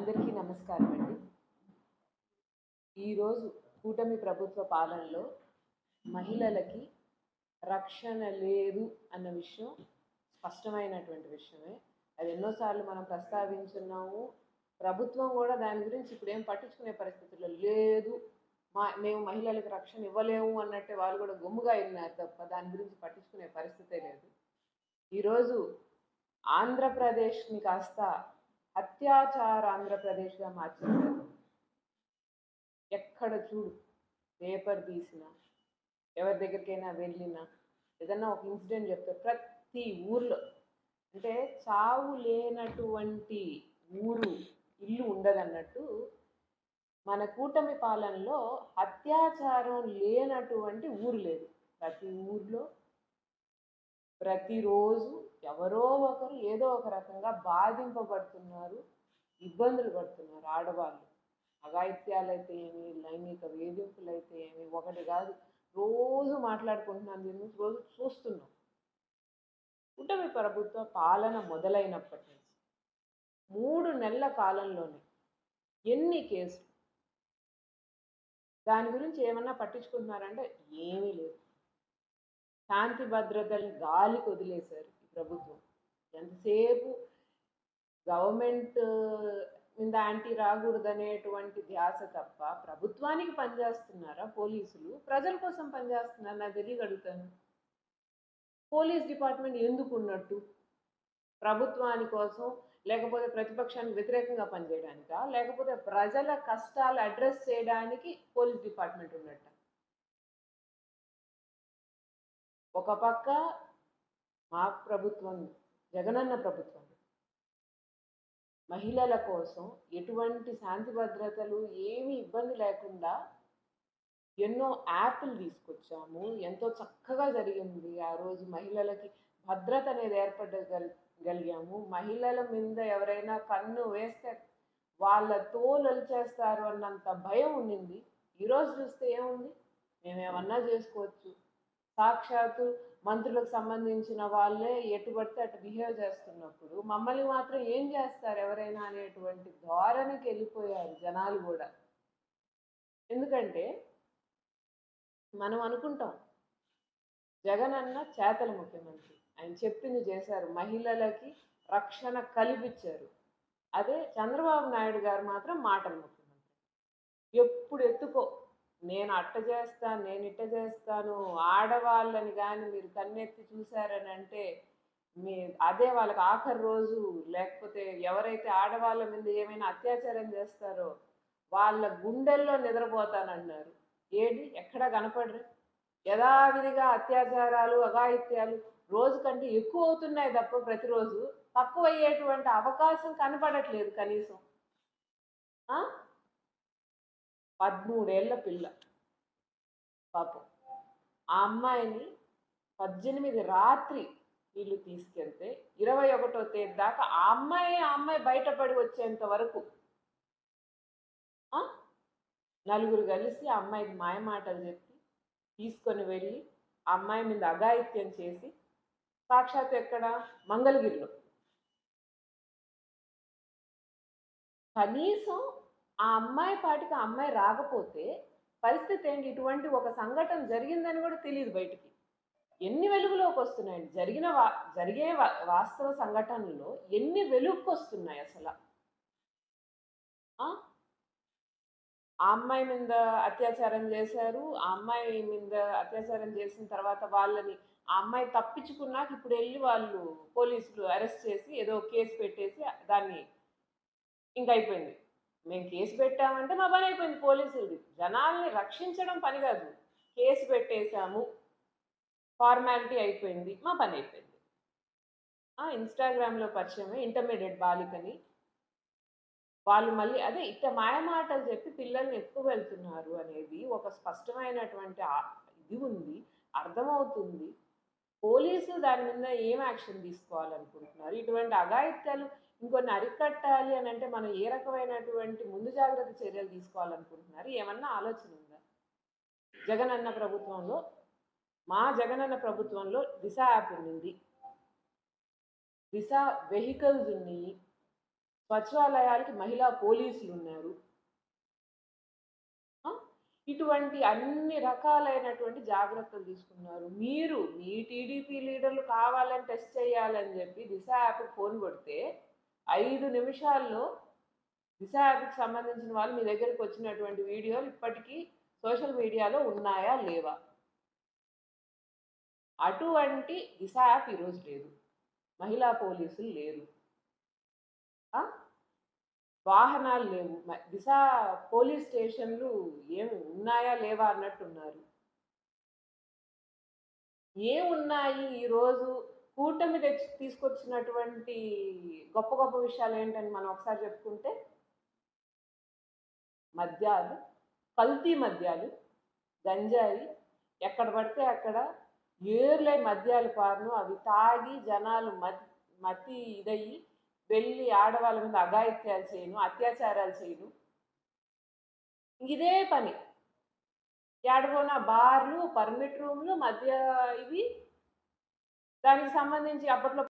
అందరికీ నమస్కారం అండి. ఈరోజు కూటమి ప్రభుత్వ పాలనలో మహిళలకి రక్షణ లేదు అన్న విషయం స్పష్టమైనటువంటి విషయమే. అది ఎన్నోసార్లు మనం ప్రస్తావించున్నాము. ప్రభుత్వం కూడా దాని గురించి ఇప్పుడు ఏం పట్టించుకునే పరిస్థితుల్లో లేదు. మేము మహిళలకు రక్షణ ఇవ్వలేము అన్నట్టే వాళ్ళు కూడా గమ్ముగా ఉన్నారు తప్ప దాని గురించి పట్టించుకునే పరిస్థితే లేదు. ఈరోజు ఆంధ్రప్రదేశ్ని కాస్త అత్యాచార ఆంధ్రప్రదేశ్గా మార్చేశారు. ఎక్కడ చూడు పేపర్ తీసినా, ఎవరి దగ్గరికైనా వెళ్ళినా, ఏదన్నా ఒక ఇన్సిడెంట్ చెప్తే ప్రతి ఊర్లో అంటే చావు లేనటువంటి ఊరు ఇల్లు ఉండదన్నట్టు మన కూటమి పాలనలో అత్యాచారం లేనటువంటి ఊరు లేదు. ప్రతి ఊర్లో ప్రతిరోజు ఎవరో ఒకరు ఏదో ఒక రకంగా బాధింపబడుతున్నారు, ఇబ్బందులు పడుతున్నారు. ఆడవాళ్ళు అఘాయిత్యాలైతే ఏమి, లైంగిక వేధింపులైతే ఏమి, ఒకటి కాదు, రోజు మాట్లాడుకుంటున్నాం, దీని నుంచి రోజు చూస్తున్నాం. కూటమి ప్రభుత్వ పాలన మొదలైనప్పటి నుంచి 3 నెలల కాలంలోనే ఎన్ని కేసులు, దాని గురించి ఏమన్నా పట్టించుకుంటున్నారంటే ఏమీ లేదు. శాంతి భద్రతల్ని గాలికి వదిలేశారు ఈ ప్రభుత్వం. ఎంతసేపు గవర్నమెంట్ మీద యాంటీ రాకూడదనేటువంటి ధ్యాస తప్ప ప్రభుత్వానికి పనిచేస్తున్నారా పోలీసులు, ప్రజల కోసం పనిచేస్తున్నారా? నాకు తెలియగలుగుతాను. పోలీస్ డిపార్ట్మెంట్ ఎందుకు ఉన్నట్టు? ప్రభుత్వాని కోసం, లేకపోతే ప్రతిపక్షానికి వ్యతిరేకంగా పనిచేయడానికా, లేకపోతే ప్రజల కష్టాలు అడ్రస్ చేయడానికి పోలీస్ డిపార్ట్మెంట్ ఉన్నట్ట? ఒక పక్క మా ప్రభుత్వం, జగనన్న ప్రభుత్వం మహిళల కోసం ఎటువంటి శాంతి భద్రతలు ఏమీ ఇబ్బంది లేకుండా ఎన్నో యాప్లు తీసుకొచ్చాము. ఎంతో చక్కగా జరిగింది. ఆ రోజు మహిళలకి భద్రత అనేది ఏర్పడగలిగాము. మహిళల మీద ఎవరైనా కన్ను వేస్తే వాళ్ళ తోలు చేస్తారు అన్నంత భయం ఉండింది. ఈరోజు చూస్తే ఏముంది? మేమేమన్నా చేసుకోవచ్చు. సాక్షాత్తు మంత్రులకు సంబంధించిన వాళ్ళే ఎటు పడితే అటు బిహేవ్ చేస్తున్నప్పుడు మమ్మల్ని మాత్రం ఏం చేస్తారు ఎవరైనా అనేటువంటి ధోరణికి వెళ్ళిపోయారు జనాలు కూడా. ఎందుకంటే మనం అనుకుంటాం జగనన్న చేతల ముఖ్యమంత్రి, ఆయన చెప్పింది చేశారు, మహిళలకి రక్షణ కల్పించారు. అదే చంద్రబాబు నాయుడు గారు మాత్రం మాటల ముఖ్యమంత్రి. ఎప్పుడు ఎత్తుకో, నేను అట్ట చేస్తాను, నేను ఇట్ట చేస్తాను, ఆడవాళ్ళని కానీ మీరు కన్నెత్తి చూశారని అంటే అదే వాళ్ళకి ఆఖరి రోజు, లేకపోతే ఎవరైతే ఆడవాళ్ళ మీద ఏమైనా అత్యాచారం చేస్తారో వాళ్ళ గుండెల్లో నిద్రపోతానన్నారు. ఏది ఎక్కడా కనపడరు. యథావిధిగా అత్యాచారాలు, అఘాయిత్యాలు రోజు కంటే ఎక్కువ అవుతున్నాయి తప్ప ప్రతిరోజు తక్కువ అయ్యేటువంటి అవకాశం కనపడట్లేదు కనీసం. 13 ఏళ్ల పిల్ల పాపం, ఆ అమ్మాయిని 18 రాత్రి వీళ్ళు తీసుకెళ్తే 21వ తేదీ దాకా ఆ అమ్మాయి బయటపడి వచ్చేంత వరకు నలుగురు కలిసి ఆ అమ్మాయికి మాయమాటలు చెప్పి తీసుకొని వెళ్ళి ఆ అమ్మాయి మీద అఘాయిత్యం చేసి, సాక్షాత్ ఎక్కడ, మంగళగిరిలో. కనీసం ఆ అమ్మాయి పాటికి ఆ అమ్మాయి రాకపోతే పరిస్థితి ఏంటి? ఇటువంటి ఒక సంఘటన జరిగిందని కూడా తెలియదు బయటికి. ఎన్ని వెలుగులోకి వస్తున్నాయండి జరిగే వాస్తవ సంఘటనలో ఎన్ని వెలుగుకి వస్తున్నాయి అసలు. ఆ అమ్మాయి మీద అత్యాచారం చేశారు. ఆ అమ్మాయి మీద అత్యాచారం చేసిన తర్వాత వాళ్ళని, ఆ అమ్మాయి తప్పించుకున్నాక ఇప్పుడు వెళ్ళి వాళ్ళు పోలీసులు అరెస్ట్ చేసి ఏదో కేసు పెట్టేసి దాన్ని ఇంక అయిపోయింది. మేము కేసు పెట్టామంటే మా పని అయిపోయింది. పోలీసులది జనాల్ని రక్షించడం పని కాదు. కేసు పెట్టేశాము, ఫార్మాలిటీ అయిపోయింది, మా పని అయిపోయింది. ఇన్స్టాగ్రామ్లో పరిచయమే ఇంటర్మీడియట్ బాలికని వాళ్ళు మళ్ళీ అదే ఇట్ట మాయమాటలు చెప్పి పిల్లల్ని ఎక్కువ వెళ్తున్నారు అనేది ఒక స్పష్టమైనటువంటి ఇది ఉంది, అర్థమవుతుంది. పోలీసులు దాని మీద ఏం యాక్షన్ తీసుకోవాలనుకుంటున్నారు? ఇటువంటి అఘాయిత్యాలు ఇంకొన్ని అరికట్టాలి అని అంటే మనం ఏ రకమైనటువంటి ముందు జాగ్రత్త చర్యలు తీసుకోవాలనుకుంటున్నారు? ఏమన్నా ఆలోచన ఉందా? జగనన్న ప్రభుత్వంలో, మా జగనన్న ప్రభుత్వంలో దిశ యాప్ ఉంది, దిశ వెహికల్స్ ఉన్నాయి, సచివాలయాలకి మహిళా పోలీసులున్నారు. ఆ! ఇటువంటి అన్ని రకాలైనటువంటి జాగ్రత్తలు తీసుకున్నారు. మీరు మీ టీడీపీ లీడర్లు కావాలని టెస్ట్ చేయాలని జెప్పి దిశ యాప్‌కి ఫోన్ కొడితే 5 నిమిషాల్లో దిశ యాప్‌కి సంబంధించిన వాళ్ళు మీ దగ్గరికొచ్చినటువంటి వీడియోలు ఇప్పటికీ సోషల్ మీడియాలో ఉన్నాయా? లేవా? అటువంటి దిశ యాప్ ఈరోజు లేదు. మహిళా పోలీసులు లేరు. ఆ! వాహనాలు లేవు. దిశ పోలీస్ స్టేషన్‌లు ఏమి ఉన్నాయా? లేవా? అన్నట్టున్నారు. ఏమున్నాయి ఈరోజు కూటమి తీసుకొచ్చినటువంటి గొప్ప గొప్ప విషయాలేంటని మనం ఒకసారి చెప్పుకుంటే, మద్యాలు, కల్తీ మద్యాలు, గంజాయి ఎక్కడ పడితే అక్కడ ఏరులై మద్యాలు పారును. అవి తాగి జనాలు మతి ఇదయ్యి వెళ్లి ఆడవాళ్ళ మీద అఘాయిత్యాలు చేయను, అత్యాచారాలు చేయను. ఇదే పని. ఏడబోనా బార్లు, పర్మిట్ రూమ్‌లు, మద్య ఇవి దానికి సంబంధించి అప్పట్లో